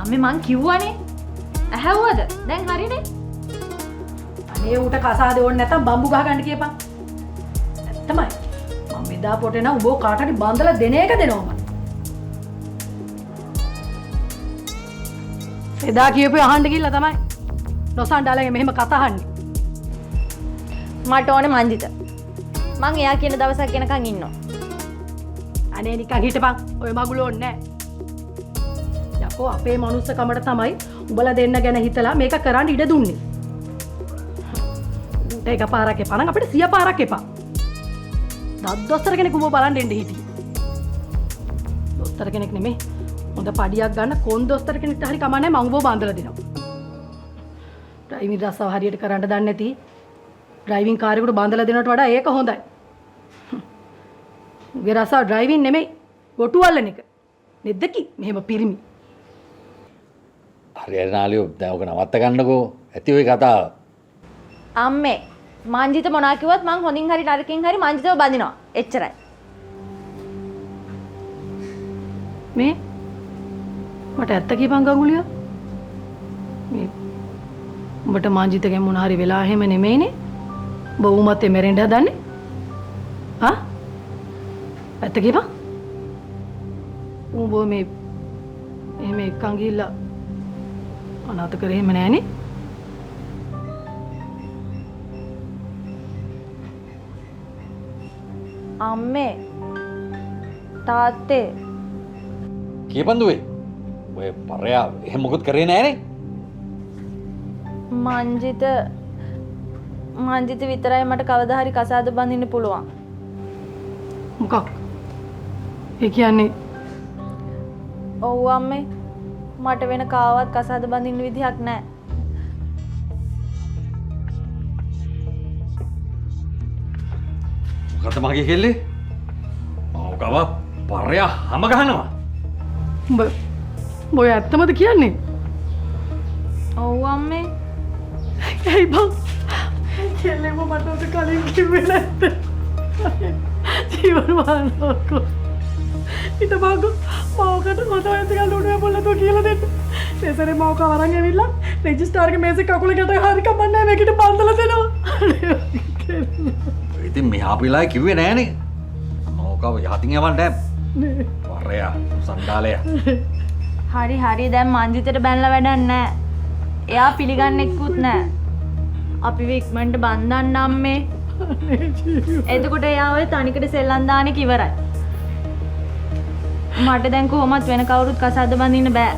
අම්මේ මං කිව්වනේ. ඇහැව්වද? දැන් හරිනේ. අනේ ඌට කසාද ඕනේ නැත්තම් බම්බු ගහ ගන්න කියපන්. ඇත්තමයි. මම මෙදා පොටේ නම් උඹව කාට හරි බන්දලා දෙන එක දෙනවා මම. එදා කියපේ අහන්න ගිහලා තමයි නොසන්ඩාලගේ මෙහෙම කතා අහන්නේ. මට ඕනේ මංජිත. මං එයා කියන දවසක් වෙනකන් ඉන්නවා. අනේ නිකන් හිටපන්. ඔය මගුල ඕනේ නැහැ. යකෝ අපේ මනුස්සකමට තමයි උඹලා දෙන්න ගැන හිතලා මේක කරන්න ඉඩ දුන්නේ. ඌට එක පාරක් එපා නම් අපිට 100 පාරක් එපා. දොස්තර කෙනෙක් උඹව බලන් දෙන්න හිටියේ. දොස්තර කෙනෙක් නෙමෙයි. හොඳ පඩියක් ගන්න කොන් දොස්තර කෙනෙක්ට හරි කමන්නේ මම උඹව බාන්දලා දෙනවා. ඩ්‍රයිවිං රස්සාව හරියට කරන්න දන්නේ නැති ඩ්‍රයිවිං කාර්යයකට බාන්දලා දෙනවට වඩා ඒක හොඳයි. උගේ රස්සාව ඩ්‍රයිවිං නෙමෙයි ගොටු අල්ලන එක. නෙද්දකි මෙහෙම පිරිමි. හරියට නාලියෝ දැන් ඔක නවත්ත ගන්නකෝ. ඇති ওই කතාව. අම්මේ මංජිත මොනවා කිව්වත් මං හොඳින් හරි නරකින් හරි මංජිතව බඳිනවා. එච්චරයි. මේ මට ඇත්ත කියපන් ගඟුලියා. මේ උඹට මාංජිතගෙන් මොන හරි වෙලා එහෙම නෙමෙයිනේ. උඹ උමත් එමෙරෙන්ඩ හදන්නේ? ආ? ඇත්ත කියපන්. උඹ මේ එහෙම එක්කන් ගිහිල්ලා අනාථ කරේ එහෙම නෑනේ. අම්මේ තාත්තේ කියපන් දුවේ. ඔය පරයා එහෙම මොකුත් කරේ නෑනේ. මංජිත විතරයි මට කවදා හරි කසාද බඳින්න පුළුවන්. මොකක්? ඒ කියන්නේ ඔව් අම්මේ මට වෙන කාවත් කසාද බඳින්න විදිහක් නැහැ. මොකද මගේ කෙල්ලේ? මම ගව පරයා හැම ගහනවා. උඹ ඔය ඇත්තමද කියන්නේ? ඔව් අම්මේ. ඇයි බං? කෙල්ලෙම මට උද කලින් කිව්වේ නැද්ද? ජීවන මානවකෝ. ඊට බංගෝ මවකට හොඳ වෙද්ද ගන්න උඩ පොල්ලතෝ කියලා දෙන්න. ඒසරේ මවක වරන් ඇවිල්ලා රෙජිස්ටාර්ගේ මේසේ කකුල ගැට හරි කමන්නේ මේකට බන්දලා දෙනවා. ඉතින් මෙහා පිළායි කිව්වේ නෑනේ. මෝකව යහතින් යවන්න ඈ. පරයා සන්ඩාලයා. හරි දැන් මංජිතට බැනලා වැඩක් නැහැ. එයා පිළිගන්නෙකුත් නැහැ. අපිව ඉක්මනට බන්දන්න අම්මේ. එතකොට එයා ඔය තනිකඩ සෙල්ලම් දාන එක ඉවරයි. මට දැන් කොහොමත් වෙන කවුරුත් කසාද බඳින්න බෑ.